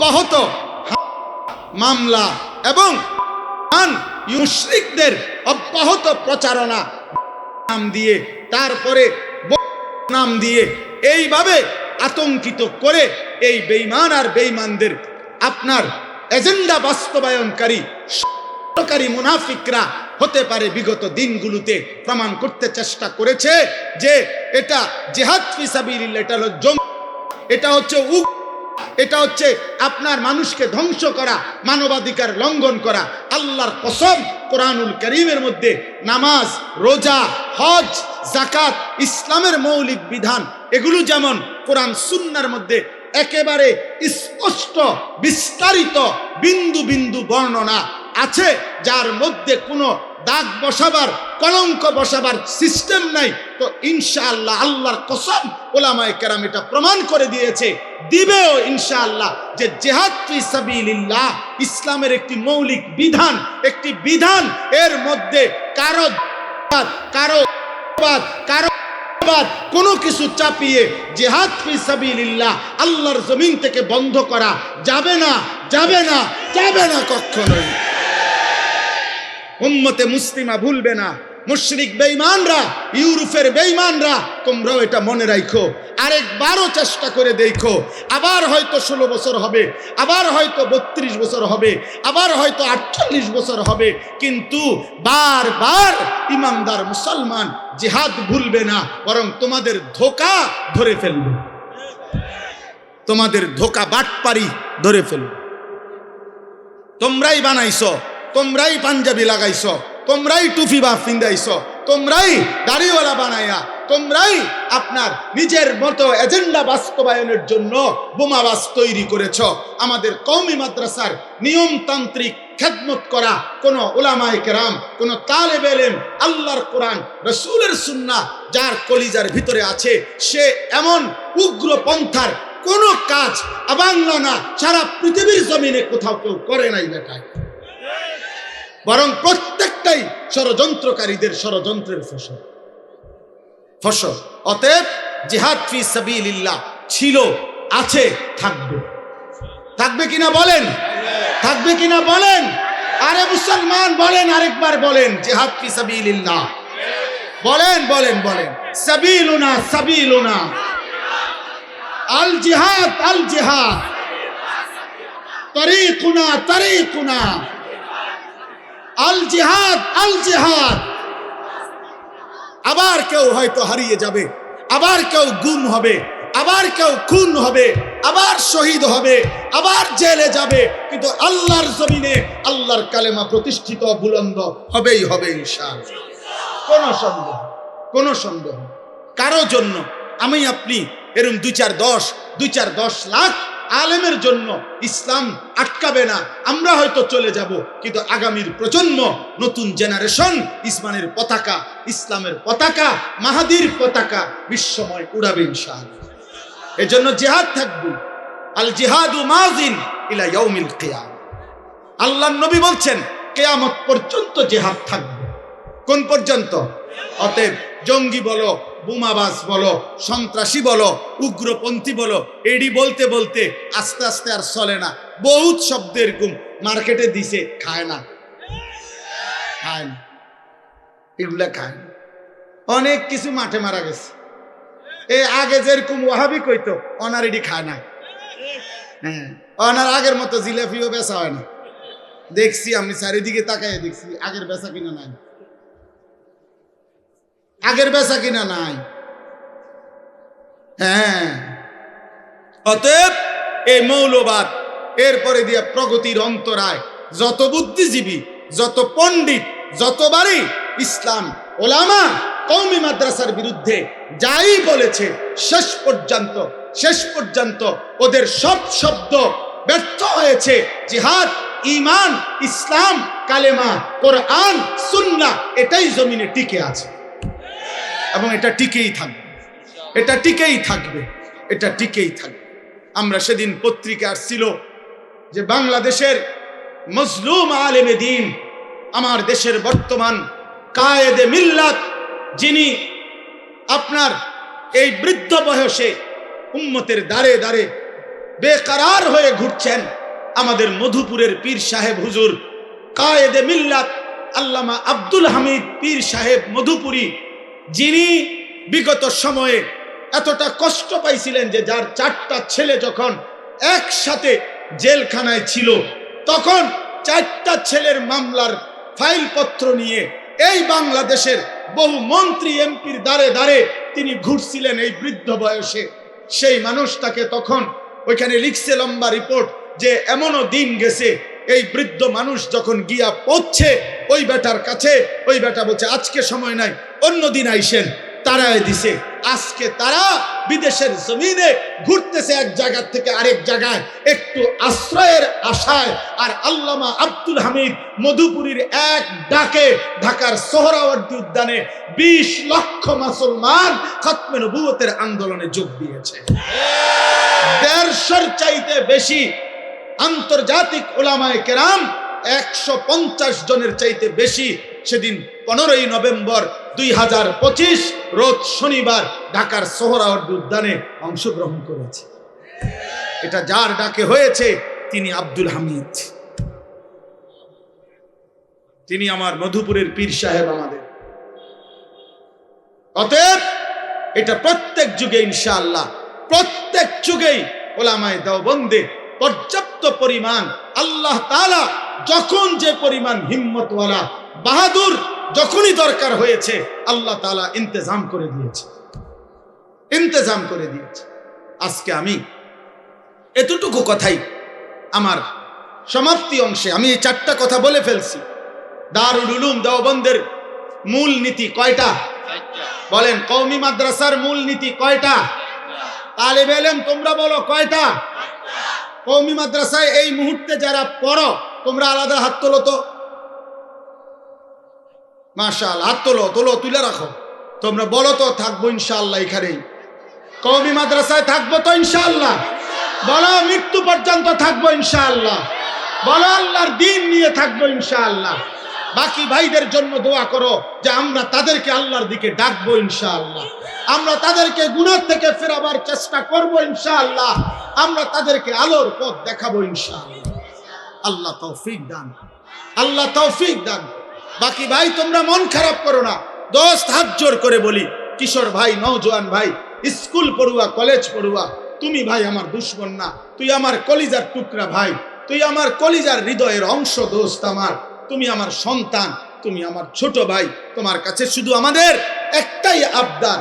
অব্যাহত মামলা এবং মুশরিকদের অব্যাহত প্রচারণা নাম দিয়ে, তারপরে নাম দিয়ে এইভাবে আতঙ্কিত করে এই বেঈমান আর বেঈমানদের আপনার এজেন্ডা বাস্তবায়নকারী সরকারি মুনাফিকরা হতে পারে বিগত দিনগুলোতে প্রমাণ করতে চেষ্টা করেছে যে এটা জিহাদ ফি সাবিলিল্লাহ, এটা হলো জঙ্গি, এটা হচ্ছে এটা হচ্ছে আপনার মানুষকে ধ্বংস করা, মানবাধিকার লঙ্ঘন করা। আল্লাহর কসম, কোরআনুল কারীমের মধ্যে নামাজ, রোজা, হজ, যাকাত, ইসলামের মৌলিক বিধান, এগুলো যেমন কোরআন সুন্নাহর মধ্যে একেবারে স্পষ্ট বিস্তারিত বিন্দু বিন্দু বর্ণনা আছে, যার মধ্যে কোনো দাগ বসাবার, কলঙ্ক বসাবার সিস্টেম নাই। তো ইনশাআল্লাহ আল্লাহর কসম উলামায়ে কেরাম এটা প্রমাণ করে দিয়েছে, দিবেও ইনশাআল্লাহ, যে জিহাদ ফি সাবিলিল্লাহ ইসলামের একটি মৌলিক বিধান, একটি বিধান। এর মধ্যে কারো কোনো কিছু চাপিয়ে জিহাদ ফি সাবিলিল্লাহ আল্লাহর জমিন থেকে বন্ধ করা যাবে না, যাবে না, যাবে না কখনোই। উম্মতে মুসলিমা ভুলবে না, মুশরিক বেঈমানরা, ইউরোপের বেঈমানরা, তোমরাও এটা মনে রাখো। আরেকবারও চেষ্টা করে দেখো, আবার হয়তো 16 বছর হবে, আবার হয়তো 32 বছর হবে, আবার হয়তো 48 বছর হবে, কিন্তু বারবার ইমানদার মুসলমান জিহাদ ভুলবে না, বরং তোমাদের ধোঁকা ধরে ফেলবে, তোমাদের ধোঁকা বাটপারি ধরে ফেলবে। তোমরাই বানাইছো, তোমরাই পাঞ্জাবি লাগাইছো, তোমরাই টুপি বা ফিন্দাইছো, তোমরাই দাড়িওয়ালা বানাইয়া, তোমরাই আপনার নিজের মতো এজেন্ডা বাস্তবায়নের জন্য বোমাবাজ তৈরি করেছ। আমাদের কওমি মাদ্রাসার নিয়মতান্ত্রিক খেদমত করা কোন উলামায়ে কেরাম, কোন তালেবে ইলম, আল্লাহর কোরআন, রাসূলের সুন্নাহ যার কলিজার ভিতরে আছে, সে এমন উগ্র পন্থার কোন কাজ বাংলা না, সারা পৃথিবীর জমিনে কোথাও কেউ করে নাই বেটায়, বরং প্রত্যেকটাই ষড়যন্ত্রকারীদের ষড়যন্ত্রের ফসল। অতএব জিহাদ ফি সাবিলিল্লাহ ছিল, আছে, থাকবে। থাকবে কিনা বলেন? থাকবে কিনা বলেন? আরে মুসলমান বলেন, আরেকবার বলেন, জিহাদ ফি সাবিলিল্লাহ বলেন, বলেন, বলেন। সাবিলুনা, সাবিলুনা, আল জিহাদ, আল জিহাদ, তরিকুনা, তরিকুনা, আল জিহাদ, আল জিহাদ। আবার কেউ হয়তো হারিয়ে যাবে, আবার কেউ গুম হবে, আবার কেউ খুন হবে, আবার শহীদ হবে, আবার জেলে যাবে, কিন্তু আল্লাহর জমিনে আল্লাহর কালেমা প্রতিষ্ঠিত বুলন্দ হবেই হবে ইনশাআল্লাহ। কোনো সন্দেহ, কোনো সন্দেহ কারো জন্য আমি আপনি এরকম 2-4-10 লাখ আলেমের জন্য ইসলাম আটকাবে না। আমরা হয়তো চলে যাব, কিন্তু আগামীর প্রজন্ম, নতুন জেনারেশন ইসলামের পতাকা, ইসলামের পতাকা, মাহাদির পতাকা বিশ্বময় উড়াবে ইনশাআল্লাহ। এজন্য জিহাদ থাকবে। আল জিহাদু মাযিন ইলা ইয়াউমিল কিয়ামah। আল্লাহর নবী বলছেন কিয়ামত পর্যন্ত জিহাদ থাকবে। কোন পর্যন্ত? অতএব জঙ্গি বলো, বোমাবাজ বলো, সন্ত্রাসী বলো, উগ্রপন্থী বলো, এডি বলতে বলতে আস্তে আস্তে আর চলে না। বহুত শব্দ এরকম মার্কেটে দিছে, খায় না, খায় না, এগুলা খায় না। অনেক কিছু মাঠে মারা গেছে। এই আগে যেরকম ওয়াহাবি কইতো, অনার এডি খায় না। হ্যাঁ, অনার আগের মতো জিলাপিও বেচা হয় না। দেখছি আমি চারিদিকে তাকায় দেখছি, আগের বেচা কিনা নাই, আগের বেচা কিনা নাই। হ্যাঁ, অতএব এই মৌলবাদ, এরপরে দিয়ে প্রগতির অন্তরায়, যত বুদ্ধিজীবী, যত পণ্ডিত, যতবারই ইসলাম ওলামা কওমি মাদ্রাসার বিরুদ্ধে যাই বলেছে, শেষ পর্যন্ত ওদের সব শব্দ ব্যর্থ হয়েছে। জিহাদ, ঈমান, ইসলাম, কালেমা, কোরআন, সুন্নাহ এটাই জমিনে টিকে আছে এবং এটা টিকেই থাকবে, এটা টিকেই থাকবে, এটা টিকেই থাকবে। আমরা সেদিন পত্রিকা আসছিল যে বাংলাদেশের মজলুম আলেমে দ্বীন, আমার দেশের বর্তমান কায়েদে মিল্লাত, যিনি আপনার এই বৃদ্ধ বয়সে উম্মতের দাঁড়ে দাঁড়ে বেকরার হয়ে ঘুরছেন আমাদের মধুপুরের পীর সাহেব হুজুর কায়েদে মিল্লাত আল্লামা আব্দুল হামিদ পীর সাহেব মধুপুরী, যিনি বিগত সময়ে এতটা কষ্ট পাইছিলেন যে যার 4টা ছেলে যখন একসাথে জেলখানায় ছিল, তখন 4টা ছেলের মামলার ফাইলপত্র নিয়ে এই বাংলাদেশের বহু মন্ত্রী এমপির দ্বারে দ্বারে তিনি ঘুরছিলেন এই বৃদ্ধ বয়সে। সেই মানুষটাকে তখন ওইখানে লিখছে লম্বা রিপোর্ট যে এমনও দিন গেছে, এই বৃদ্ধ মানুষ যখন গিয়া পৌঁছে ওই বেটার কাছে, ওই বেটা বলছে আজকে সময় নাই, অন্য দিন আইসেন, তারাই দিছে। আজকে তারা বিদেশের জমিনে ঘুরতেছে এক জায়গা থেকে আরেক জায়গায় একটু আশ্রয়ের আশায়। আর আল্লামা আব্দুল হামিদ মধুপুরীর এক ডাকে ঢাকার সোহরাওয়ার্দী উদ্যানে 20 লক্ষ মুসলমান খতমে নবুয়তের আন্দোলনে যোগ দিয়েছে। 150-র চাইতে বেশি আন্তর্জাতিক উলামায়ে কেরাম, 150 জনের চাইতে বেশি সেদিন 15ই নভেম্বর 2025 রোজ শনিবার ঢাকার সোহরাওয়ার্দী উদ্যানে অংশগ্রহণ করেছে। এটা যার ডাকে হয়েছে তিনি আব্দুল হামিদ, তিনি আমার মধুপুরের পীর সাহেব আমাদের। অতএব এটা প্রত্যেক যুগে ইনশাআল্লাহ, প্রত্যেক যুগেই উলামায়ে দেওবন্দে পর্যাপ্ত পরিমাণ আল্লাহ তাআলা যখন যে পরিমাণ হিম্মতওয়ালা বাহাদুর যখনই দরকার হয়েছে আল্লাহ তাআলা ইন্তজাম করে দিয়েছে, ইন্তজাম করে দিয়েছে। আজকে আমি এতটুকু কথাই আমার সমাপ্তি অংশে আমি এই 4টা কথা বলে ফেলছি। দারুল উলুম দেওবন্দের মূল নীতি কয়টা বলেন? কওমি মাদ্রাসার মূল নীতি কয়টা? তালেবে ইলম তোমরা বলো কয়টা? কওমি মাদ্রাসায় এই মুহূর্তে যারা পড়ো তোমরা আলাদা হাত তোলো তো, মাশাআল্লাহ, হাত তোলো, তোলো, তুলে রাখো। তোমরা বলো তো থাকবো ইনশাআল্লাহ এখানেই, কওমি মাদ্রাসায় থাকবো তো ইনশাআল্লাহ, বলো মৃত্যু পর্যন্ত থাকবো ইনশাআল্লাহ, বলো আল্লাহর দ্বীন নিয়ে থাকবো ইনশাআল্লাহ। বাকি ভাইদের জন্য দোয়া করো যে আমরা তাদেরকে আল্লাহর দিকে ডাকবো ইনশাআল্লাহ, আমরা তাদেরকে গুনাহ থেকে ফেরাবার চেষ্টা করব ইনশাআল্লাহ, আমরা তাদেরকে আলোর পথ দেখাবো ইনশাআল্লাহ। আল্লাহ তৌফিক দান, আল্লাহ তৌফিক দান। বাকি ভাই তোমরা মন খারাপ করো না, দোস্ত হাত জোর করে বলি, কিশোর ভাই, নওজোয়ান ভাই, স্কুল পড়ুয়া, কলেজ পড়ুয়া, তুমি ভাই আমার দুশ্মন না, তুই আমার কলিজার টুকরা ভাই, তুই আমার কলিজার হৃদয়ের অংশ দোস্ত আমার, তুমি আমার সন্তান, তুমি আমার ছোট ভাই। তোমার কাছে শুধু আমাদের একটাই আবদার,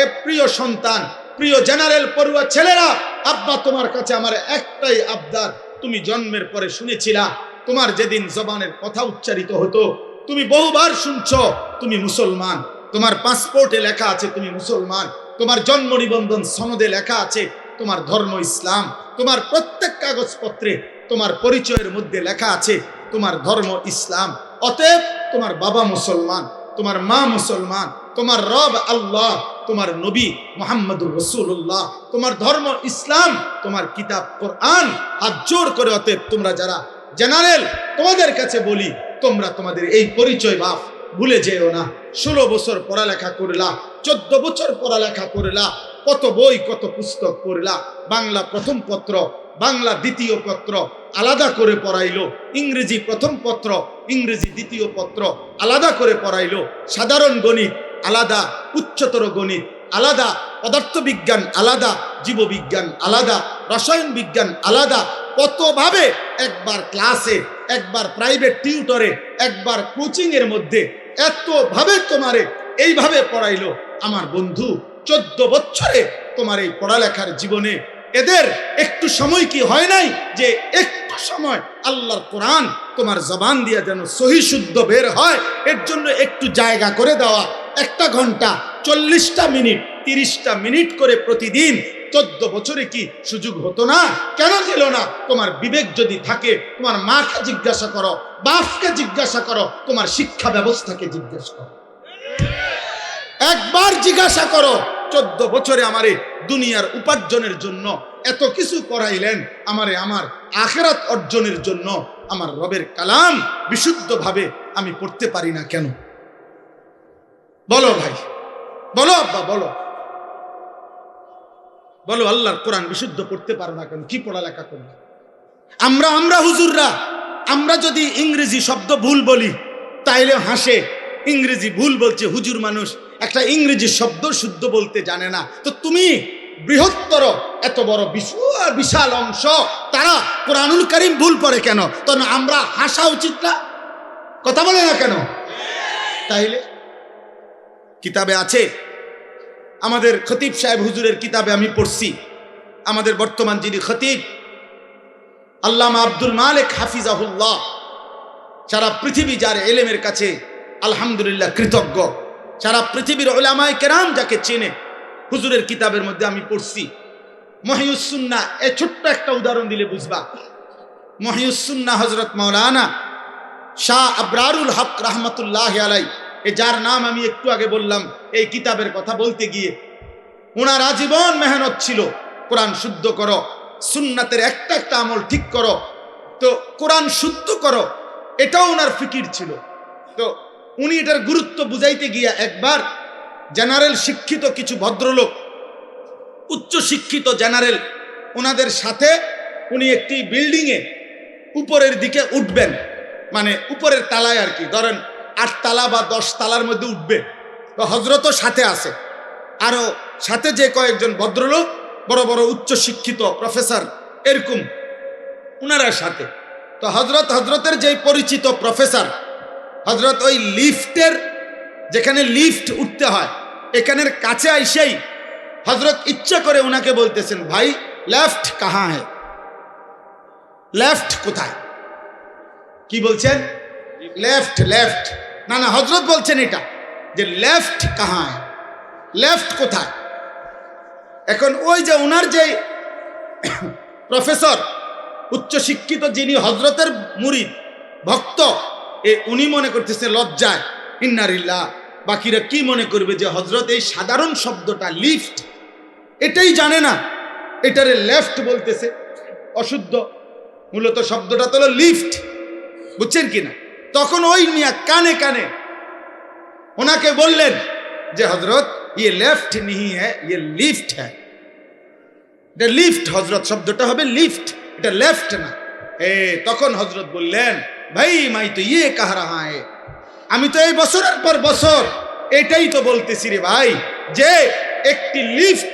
এ প্রিয় সন্তান, প্রিয় জেনারেল পড়ুয়া ছেলেরা, আব্বা তোমার কাছে আমার একটাই আবদার। তুমি জন্মের পরে শুনেছিলা, তোমার যেদিন জবানের কথা উচ্চারিত হতো তুমি বহুবার শুনছো তুমি মুসলমান, তোমার পাসপোর্টে লেখা আছে তুমি মুসলমান, তোমার জন্ম নিবন্ধন সনদে লেখা আছে তোমার ধর্ম ইসলাম, তোমার প্রত্যেক কাগজপত্রে তোমার পরিচয়ের মধ্যে লেখা আছে তোমার ধর্ম ইসলাম। অতএব তোমার বাবা মুসলমান, তোমার মা মুসলমান, তোমার রব আল্লাহ, তোমার নবী মুহাম্মদুর রাসূলুল্লাহ, তোমার ধর্ম ইসলাম, তোমার কিতাব কোরআন। হাত জোর করে অতএব তোমরা যারা জেনারেল, তোমাদের কাছে বলি, তোমরা তোমাদের এই পরিচয় বাপ ভুলে যেও না। 16 বছর পড়ালেখা করলা, 14 বছর পড়ালেখা করলা, কত বই কত পুস্তক পড়লা, বাংলা প্রথম পত্র, বাংলা দ্বিতীয় পত্র আলাদা করে পড়াইলো, ইংরেজি প্রথম পত্র, ইংরেজি দ্বিতীয় পত্র আলাদা করে পড়াইলো, সাধারণ গণিত আলাদা, উচ্চতর গণিত আলাদা, পদার্থবিজ্ঞান আলাদা, জীববিজ্ঞান আলাদা, রসায়ন বিজ্ঞান আলাদা। কতভাবে একবার ক্লাসে, একবার প্রাইভেট টিউটরে, একবার কোচিং এর মধ্যে এতভাবে তোমারে এইভাবে পড়াইলো। আমার বন্ধু 14 বছরে তোমার এই পড়ালেখার জীবনে এদের একটু সময় কি হয় নাই যে একটু সময় আল্লাহর কোরআন তোমার জবান দিয়ে যেন সহি শুদ্ধ বের হয়, এর জন্য একটু জায়গা করে দেওয়া। 1 ঘন্টা 40টা মিনিট 30টা মিনিট করে প্রতিদিন 14 বছরে কি সুযোগ হতো না? কেন দিল না? তোমার বিবেক যদি থাকে তোমার মাকে জিজ্ঞাসা করো, বাপকে জিজ্ঞাসা করো, তোমার শিক্ষা ব্যবস্থাকে জিজ্ঞাসা করো, একবার জিজ্ঞাসা করো। 14 বছরে আমারে দুনিয়ার উপার্জনের জন্য এত কিছু করাইলেন, আমারে আমার আখিরাত অর্জনের জন্য আমার রবের কালাম বিশুদ্ধভাবে আমি পড়তে পারি না কেন? বলো ভাই, বলো আব্বা, বলো। বলো আল্লাহর কোরআন বিশুদ্ধ পড়তে পারো না কেন? কি পড়ালেখা করবে? আমরা হুজুররা আমরা যদি ইংরেজি শব্দ ভুল বলি তাইলে হাসে, ইংরেজি ভুল বলছে হুজুর মানুষ, একটা ইংরেজি শব্দ শুদ্ধ বলতে জানে না। তো তুমি বৃহত্তর এত বড় বিশাল অংশ তারা কোরআনুল কারীম ভুল পড়ে কেন? তখন আমরা হাসা উচিত না? কথা বলে না কেন? তাইলে কিতাবে আছে, আমাদের খতিব সাহেব হুজুরের কিতাবে আমি পড়ছি, আমাদের বর্তমান যিনি খতিব আল্লামা আব্দুল মালিক হাফিজাহুল্লাহ, সারা পৃথিবী যার এলেমের কাছে আলহামদুলিল্লাহ কৃতজ্ঞ, সারা পৃথিবীর উলামায়ে কেরাম যাকে চেনে, হুজুরের কিতাবের মধ্যে আমি পড়ছি মহিউস সুন্নাহ। এ ছোট্ট একটা উদাহরণ দিলে বুঝবা। মহিউস সুন্নাহ হযরত মাওলানা শাহ আবরারুল হক রাহমাতুল্লাহি আলাইহি, যার নাম আমি একটু আগে বললাম, এই কিতাবের কথা বলতে গিয়ে ওনার আজীবন মেহনত ছিল কোরআন শুদ্ধ করো, সুন্নাতের একটা একটা আমল ঠিক করো, তো কোরআন শুদ্ধ করো, এটাও ওনার ফিকির ছিল। তো উনি এটার গুরুত্ব বুঝাইতে গিয়া একবার জেনারেল শিক্ষিত কিছু ভদ্রলোক, উচ্চ শিক্ষিত জেনারেল, ওনাদের সাথে উনি একটি বিল্ডিংয়ে উপরের দিকে উঠবেন, মানে উপরের তালায় আর কি, ধরেন 8 তালা বা 10 তালার মধ্যে উঠবে। তো হজরতও সাথে আছে, আরো সাথে যে কয়েকজন ভদ্রলোক বড় বড় উচ্চ শিক্ষিত প্রফেসর এরকম উনারা সাথে। তো হজরতের যে পরিচিত প্রফেসর, হজরত ওই লিফটের, যেখানে লিফট উঠতে হয় এখানের কাছে আইসেই হজরত ইচ্ছা করে উনাকে বলতেছেন, ভাই লেফট কাহা হ্যায়, লেফট কোথায়? কি বলছেন? Left left. না না, হজরত বলছেন এটা যে লেফট কাহা হ্যায়, লেফট কোথায়? এখন ওই যে ওনার যে প্রফেসর উচ্চ শিক্ষিত, যিনি হজরতের মুরিদ ভক্ত, উনি মনে করতেছে লজ্জায় ইন্নারিল্লাহ, বাকিরা কি মনে করবে যে হজরত এই সাধারণ শব্দটা লিফট এটাই জানে না, এটারে লেফট বলতেছে, অশুদ্ধ। মূলত শব্দটা তো হলো লিফট, বুঝছেন কিনা? তখন ওই মিয়া কানে কানে ওনাকে বললেন যে হজরত ইয়ে লেফট नहीं है, ये লিফট है, এটা লিফট, হজরত শব্দটা হবে লিফট, এটা লেফট না। তখন হজরত বললেন, ভাই মাই তো ইয়ে কাহ রাহা হ্যায়, আমি তো এই বছরের পর বছর এটাই তো বলতেছি রে ভাই, যে একটি লিফট